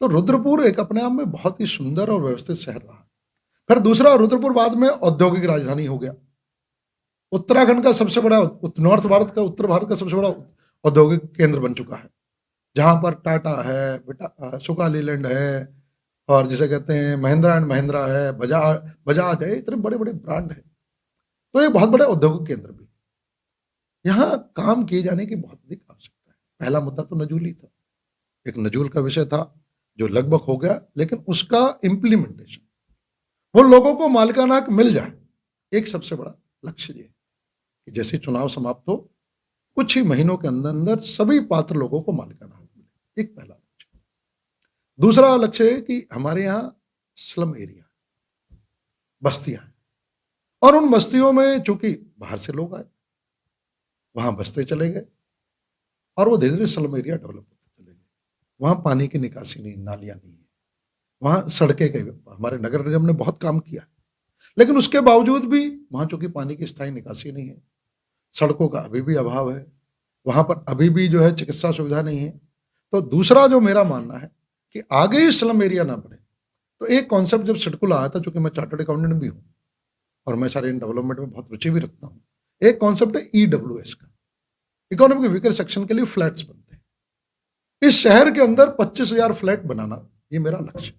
तो रुद्रपुर एक अपने आप में बहुत ही सुंदर और व्यवस्थित शहर रहा। फिर दूसरा, रुद्रपुर बाद में औद्योगिक राजधानी हो गया। उत्तराखंड का सबसे बड़ा, नॉर्थ भारत का, उत्तर भारत का सबसे बड़ा औद्योगिक केंद्र बन चुका है, जहां पर टाटा है, सुका लीलैंड है, और जिसे कहते हैं महिंद्रा एंड महिंद्रा है, बजाज है, इतने बड़े बड़े ब्रांड है। तो ये बहुत बड़े औद्योगिक केंद्र भी। यहाँ काम किए जाने की बहुत अधिक आवश्यकता है। पहला मुद्दा तो नजूल ही था, एक नजूल का विषय था जो लगभग हो गया, लेकिन उसका इम्प्लीमेंटेशन, वो लोगों को मालिकाना हक मिल जाए, एक सबसे बड़ा लक्ष्य ये कि जैसे चुनाव समाप्त हो कुछ ही महीनों के अंदर अंदर सभी पात्र लोगों को मालिकाना हक मिले, एक पहला लक्ष्य। दूसरा लक्ष्य है कि हमारे यहाँ स्लम एरिया, बस्तियां हैं, और उन बस्तियों में चूंकि बाहर से लोग आए, वहां बसते चले गए, और वो धीरे धीरे स्लम एरिया डेवलप होते चले गए। वहां पानी की निकासी नहीं, नालियां नहीं है, वहां सड़कें के, हमारे नगर निगम ने बहुत काम किया, लेकिन उसके बावजूद भी वहां चूंकि पानी की स्थायी निकासी नहीं है, सड़कों का अभी भी अभाव है, वहां पर अभी भी जो है चिकित्सा सुविधा नहीं है। तो दूसरा जो मेरा मानना है कि आगे ही स्लम एरिया ना बढ़े, तो एक कॉन्सेप्ट जब सिडकुल आया था, चूंकि मैं चार्टर्ड अकाउंटेंट भी हूं और मैं सारे इन डेवलपमेंट में बहुत रुचि भी रखता हूं, एक कॉन्सेप्ट है EWS का, इकोनॉमिक वीकर सेक्शन के लिए फ्लैट्स बनते हैं। इस शहर के अंदर 25,000 फ्लैट बनाना, ये मेरा लक्ष्य,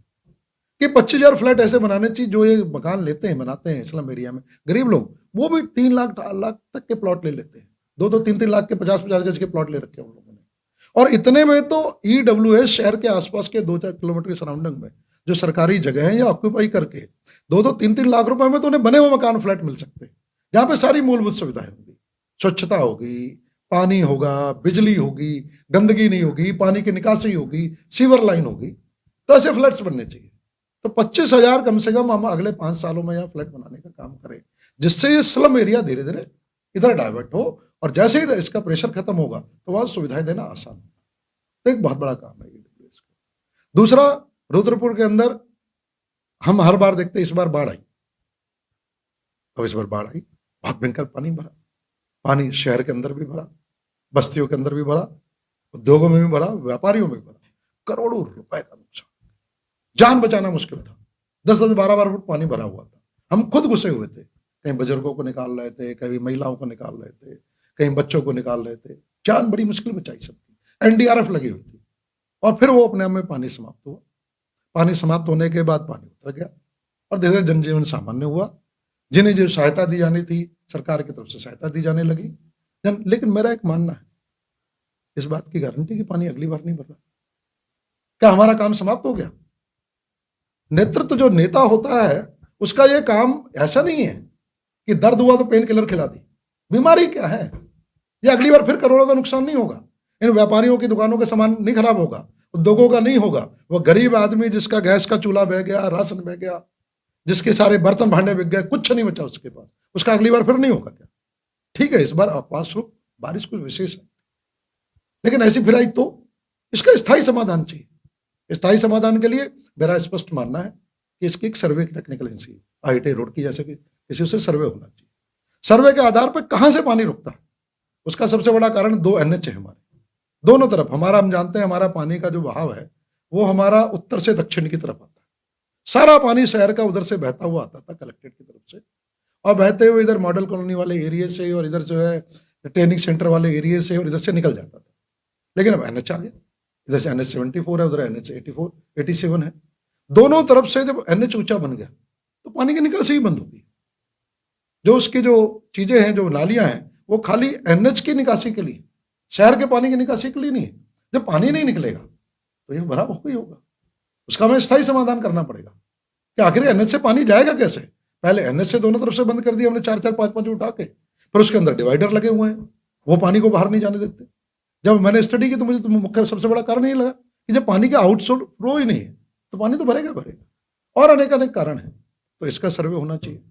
कि 25,000 फ्लैट ऐसे बनाने चाहिए जो ये मकान लेते हैं, बनाते हैं स्लम एरिया में, गरीब लोग, वो भी 3 लाख 4 लाख तक के प्लॉट ले लेते हैं, 2-2 3-3 लाख के 50-50 गज के प्लॉट ले रखे हैं उन लोगों ने। और इतने में तो EWS शहर के आसपास के 2-4 किलोमीटर के सराउंडिंग में जो सरकारी जगह है या ऑक्यूपाई करके 2-2 3-3 लाख रुपए में तो उन्हें बने हुए मकान फ्लैट मिल सकते हैं, जहां पे सारी मूलभूत सुविधाएं होंगी, स्वच्छता होगी, पानी होगा, बिजली होगी, गंदगी नहीं होगी, पानी की निकासी होगी, सीवर लाइन होगी। तो ऐसे फ्लैट्स बनने चाहिए। तो 25,000 कम से कम हम अगले 5 सालों में यहाँ फ्लैट बनाने का काम करें, जिससे ये स्लम एरिया धीरे धीरे इधर डाइवर्ट हो, और जैसे ही इसका प्रेशर खत्म होगा तो वहां सुविधाएं देना आसान होगा। तो एक बहुत बड़ा काम है EWS का। दूसरा, रुद्रपुर के अंदर हम हर बार देखते हैं, इस बार बाढ़ आई, अब इस बार बाढ़ आई, बहुत भयंकर पानी भरा, पानी शहर के अंदर भी भरा, बस्तियों के अंदर भी भरा, उद्योगों में भी भरा, व्यापारियों में भी भरा, करोड़ों रुपए का नुकसान, जान बचाना मुश्किल था। 10-10 12-12 फुट पानी भरा हुआ था। हम खुद घुसे हुए थे, कहीं बुजुर्गों को निकाल रहे थे, कहीं महिलाओं को निकाल रहे थे, कहीं बच्चों को निकाल रहे थे, जान बड़ी मुश्किल बचाई सबकी। NDRF लगी हुई थी, और फिर वो अपने आप में पानी समाप्त हुआ। पानी समाप्त होने के बाद पानी उतर गया और धीरे धीरे जनजीवन सामान्य हुआ। जिन्हें जो सहायता दी जानी थी सरकार की तरफ से सहायता दी जाने लगी। लेकिन मेरा एक मानना है, इस बात की गारंटी कि पानी अगली बार नहीं भर रहा। क्या हमारा काम समाप्त हो गया? नेतृत्व जो नेता होता है उसका ये काम ऐसा नहीं है कि दर्द हुआ तो पेन किलर खिला दी। बीमारी क्या है, ये अगली बार फिर करोड़ों का नुकसान नहीं होगा। इन व्यापारियों की दुकानों का सामान नहीं खराब होगा, उद्योगों का नहीं होगा। वो गरीब आदमी जिसका गैस का चूल्हा बह गया, राशन बह गया, जिसके सारे बर्तन भांडे बिक गए, कुछ नहीं बचा उसके पास, उसका अगली बार फिर नहीं होगा क्या? ठीक है, इस बार आपातरूप बारिश कुछ विशेष है, लेकिन ऐसी फिर आई तो इसका स्थायी समाधान चाहिए। स्थायी समाधान के लिए मेरा स्पष्ट मानना है कि इसकी एक सर्वे टेक्निकल एजेंसी, IIT रोड की जैसे कि किसी से सर्वे होना चाहिए। सर्वे के आधार पर कहां से पानी रुकता है, उसका सबसे बड़ा कारण 2 NH है हमारे दोनों तरफ। हमारा, हम जानते हैं हमारा पानी का जो बहाव है वो हमारा उत्तर से दक्षिण की तरफ आता है। सारा पानी शहर का उधर से बहता हुआ आता था कलेक्ट्रेट की तरफ से, और बहते हुए इधर मॉडल कॉलोनी वाले एरिया से और इधर जो है ट्रेनिंग सेंटर वाले एरिया से और इधर से निकल जाता था। लेकिन अब NH आ गया, इधर से NH 74 है, उधर NH 87 है। दोनों तरफ से जब NH ऊंचा बन गया तो पानी की निकासी ही बंद हो गई। जो उसकी जो चीजें हैं, जो नालियां हैं, वो खाली NH की निकासी के लिए, शहर के पानी की निकासी के लिए नहीं है। जब पानी नहीं निकलेगा तो ये भरा हो ही होगा, उसका हमें स्थायी समाधान करना पड़ेगा कि आखिर NH से पानी जाएगा कैसे। पहले NH से दोनों तरफ से बंद कर दिया हमने, 4-4 5-5 उठा के, फिर उसके अंदर डिवाइडर लगे हुए हैं, वो पानी को बाहर नहीं जाने देते। जब मैंने स्टडी की तो मुझे तो मुख्य सबसे बड़ा कारण ये लगा कि जब पानी का आउटफ्लो ही नहीं है तो पानी तो भरेगा भरेगा, और अनेक अनेक कारण है। तो इसका सर्वे होना चाहिए,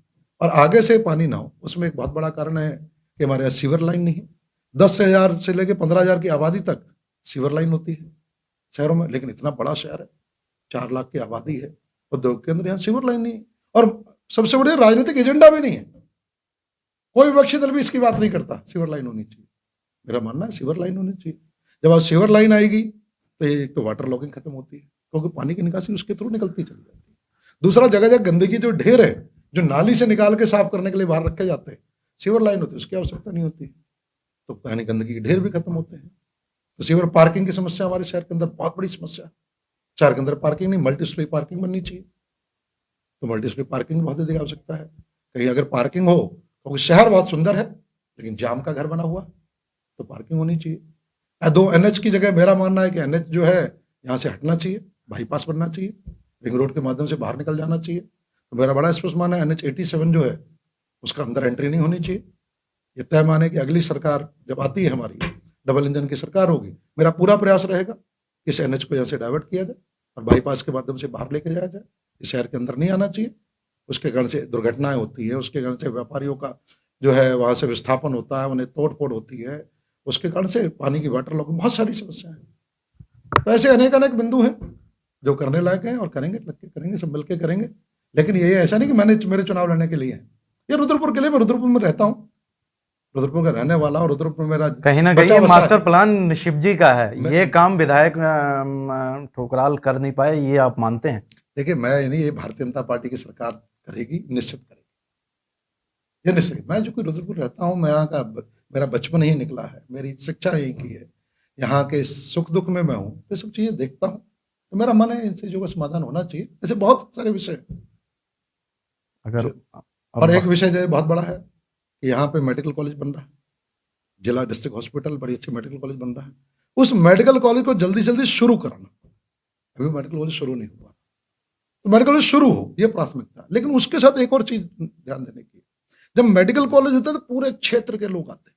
और आगे से पानी ना हो। उसमें एक बहुत बड़ा कारण है कि हमारे यहाँ सीवर लाइन नहीं है। 10,000 से लेकर 15,000 की आबादी तक सीवर लाइन होती है शहरों में, लेकिन इतना बड़ा शहर है, 4 लाख की आबादी है, उद्योग के अंदर यहाँ सीवर लाइन नहीं है। और सबसे बड़े राजनीतिक एजेंडा भी नहीं है, कोई विपक्षी दल भी इसकी बात नहीं करता सीवर लाइन होनी चाहिए। मेरा मानना है सीवर लाइन होनी चाहिए। जब आप सीवर लाइन आएगी तो एक तो वाटर लॉगिंग खत्म होती है, क्योंकि पानी की निकासी उसके थ्रू निकलती चली जाती है। दूसरा, जगह जगह गंदगी जो ढेर है, जो नाली से निकाल के साफ करने के लिए बाहर रखे जाते हैं, सीवर लाइन होती है, उसकी आवश्यकता नहीं होती, तो पानी गंदगी के ढेर भी खत्म होते हैं। तो सीवर पार्किंग की समस्या हमारे शहर के अंदर बहुत बड़ी समस्या है। शहर के अंदर पार्किंग नहीं, मल्टी स्टोरी पार्किंग बननी चाहिए। तो मल्टी स्टोरी पार्किंग बहुत अधिक आवश्यकता है। कहीं अगर पार्किंग हो, क्योंकि शहर बहुत सुंदर है लेकिन जाम का घर बना हुआ, तो पार्किंग होनी चाहिए। 2 NH की जगह मेरा मानना है कि NH जो है यहाँ से हटना चाहिए, बाईपास बनना चाहिए, रिंग रोड के माध्यम से बाहर निकल जाना चाहिए। तो मेरा बड़ा स्पष्ट मानना है NH 87 जो है उसका अंदर एंट्री नहीं होनी चाहिए। ये तय माने कि अगली सरकार जब आती है, हमारी डबल इंजन की सरकार होगी, मेरा पूरा प्रयास रहेगा कि इस NH को यहाँ से डाइवर्ट किया जाए और बाईपास के माध्यम से बाहर लेके जाया जाए। इस शहर के अंदर नहीं आना चाहिए। उसके कारण से दुर्घटनाएं होती है, उसके कारण से व्यापारियों का जो है वहाँ से विस्थापन होता है, उन्हें तोड़ फोड़ होती है, उसके कारण से पानी की वाटर लॉगिंग, बहुत सारी समस्याएं हैं। तो ऐसे अनेक अनेक बिंदु हैं जो करने लायक हैं, और करेंगे, लग के करेंगे, सब मिलकर करेंगे। लेकिन ये ऐसा नहीं कि मेरे चुनाव लड़ने के लिए है। ये रुद्रपुर के लिए, मैं रुद्रपुर में रहता हूँ, रुद्रपुर का रहने वाला, और रुद्रपुर में मेरा
कहीं ना कहीं
बचा
ये
बसा
मास्टर
है।
प्लान शिव जी का है, ये काम विधायक ठोकराल कर नहीं पाए, ये आप मानते हैं?
देखिए, मैं नहीं, ये भारतीय जनता पार्टी की सरकार करेगी, निश्चित करेगी, ये निश्चित। मैं जो कोई रुद्रपुर रहता हूँ, मैं यहाँ का, मेरा बचपन ही निकला है, मेरी शिक्षा यहीं की है, यहाँ के सुख दुख में मैं हूँ, ये सब चीजें देखता हूँ। तो मेरा मन है इन चीजों का समाधान होना चाहिए। ऐसे बहुत सारे विषय हैं।
अगर
और एक विषय जो है बहुत बड़ा है कि यहाँ पे मेडिकल कॉलेज बन रहा है, जिला डिस्ट्रिक्ट हॉस्पिटल, बड़ी अच्छी मेडिकल कॉलेज बन रहा है। उस मेडिकल कॉलेज को जल्दी से जल्दी शुरू कराना। अभी मेडिकल कॉलेज शुरू नहीं हुआ, तो मेडिकल कॉलेज शुरू हो, ये प्राथमिकता। लेकिन उसके साथ एक और चीज ध्यान देने की, जब मेडिकल कॉलेज होता है तो पूरे क्षेत्र के लोग आते हैं,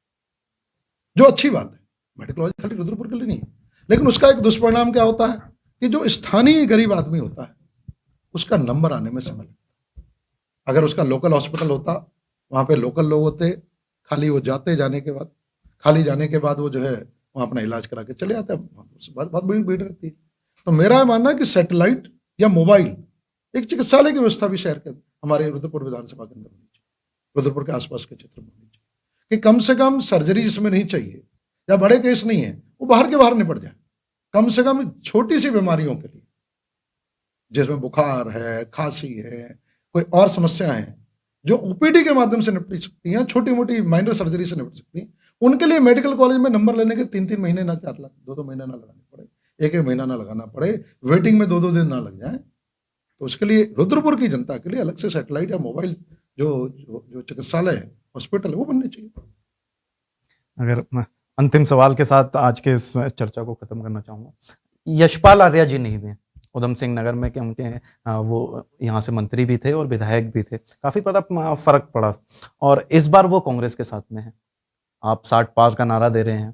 जो अच्छी बात है। मेडिकल कॉलेज खाली रुद्रपुर के लिए नहीं है, लेकिन उसका एक दुष्परिणाम क्या होता है कि जो स्थानीय गरीब आदमी होता है उसका नंबर आने में समय लगता है। अगर उसका लोकल हॉस्पिटल होता, वहां पे लोकल लोग होते, खाली वो जाने के बाद वो जो है वहां अपना इलाज करा के चले आते हैं, बहुत बड़ी भीड़ रहती है। तो मेरा मानना है कि सैटेलाइट या मोबाइल एक चिकित्सालय की व्यवस्था भी शहर के हमारे रुद्रपुर विधानसभा के अंदर होनी चाहिए, रुद्रपुर के आसपास के क्षेत्र में होनी चाहिए, कि कम से कम सर्जरी जिसमें नहीं चाहिए या बड़े केस नहीं है, वो बाहर के बाहर निपट जाए। कम से कम छोटी सी बीमारियों के लिए, जिसमें बुखार है, खांसी है, कोई और समस्या है, जो OPD के माध्यम से निपट सकती हैं, छोटी मोटी माइनर सर्जरी से निपट सकती हैं, उनके लिए मेडिकल कॉलेज में नंबर लेने के 3-3 महीने ना, 4 लाख 2-2 महीना ना लगाने पड़े, 1-1 महीना ना लगाना पड़े, वेटिंग में 2-2 दिन ना लग जाए। तो उसके लिए रुद्रपुर की जनता के लिए अलग से सैटेलाइट या मोबाइल जो चिकित्सालय है, हॉस्पिटल है, वो बनने चाहिए।
अगर अंतिम सवाल के साथ आज के इस चर्चा को खत्म करना चाहूंगा, यशपाल आर्या जी नहीं थे उधम सिंह नगर में, कि उनके वो यहाँ से मंत्री भी थे और विधायक भी थे, काफी बड़ा फर्क पड़ा, और इस बार वो कांग्रेस के साथ में है। आप 60 पार का नारा दे रहे हैं,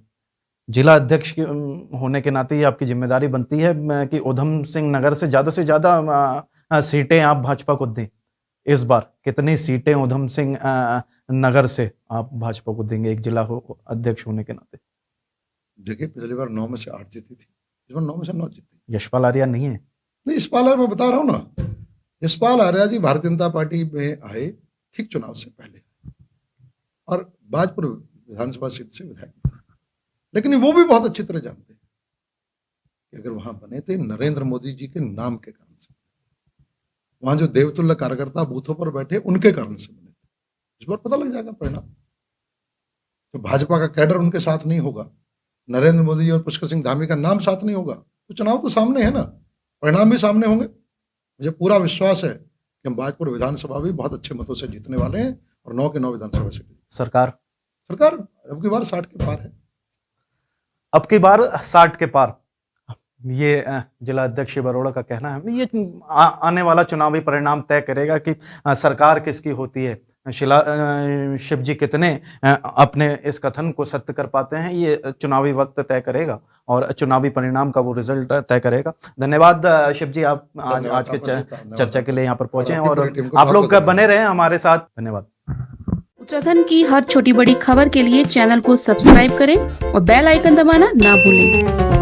जिला अध्यक्ष होने के नाते ये आपकी जिम्मेदारी बनती है कि उधम सिंह नगर से ज्यादा सीटें आप भाजपा को दें। इस बार कितनी सीटें उधम सिंह नगर से आप भाजपा को देंगे, एक जिला अध्यक्ष होने के नाते?
देखिए, पिछली बार 9 में से 8 जीती थी, इस बार 9 में से 9 जीती।
यशपाल आर्या नहीं है?
नहीं, यशपाल आर्या, मैं बता रहा हूँ ना, यशपाल आर्या जी भारतीय जनता पार्टी में आए ठीक चुनाव से पहले, और बाजपुर विधानसभा सीट से विधायक बने। लेकिन वो भी बहुत अच्छी तरह जानते हैं कि अगर वहां बने थे नरेंद्र मोदी जी के नाम के कारण से, वहां जो देवतुल्य कार्यकर्ता बूथों पर बैठे उनके कारण से बने थे। इस बार पता लग जाएगा परिणाम। तो भाजपा का कैडर उनके साथ नहीं होगा, नरेंद्र मोदी और पुष्कर सिंह धामी का नाम साथ नहीं होगा, तो चुनाव तो सामने है ना, परिणाम भी सामने होंगे। मुझे पूरा विश्वास है कि हम बाजपुर विधानसभा भी बहुत अच्छे मतों से जीतने वाले हैं और 9 के 9 विधानसभा सीट।
सरकार
अब की बार 60 के पार है।
अब की बार 60 के पार, ये जिला अध्यक्ष बरोड़ा का कहना है। ये आने वाला चुनावी परिणाम तय करेगा कि सरकार किसकी होती है। शिव जी कितने अपने इस कथन को सत्य कर पाते हैं, ये चुनावी वक्त तय करेगा और चुनावी परिणाम का वो रिजल्ट तय करेगा। धन्यवाद शिव जी, आप आज के चर्चा के लिए यहाँ पर पहुंचे हैं और आप लोग बने रहे हमारे साथ। धन्यवाद।
उत्तराखंड की हर छोटी बड़ी खबर के लिए चैनल को सब्सक्राइब करें और बेल आइकन दबाना ना भूलें।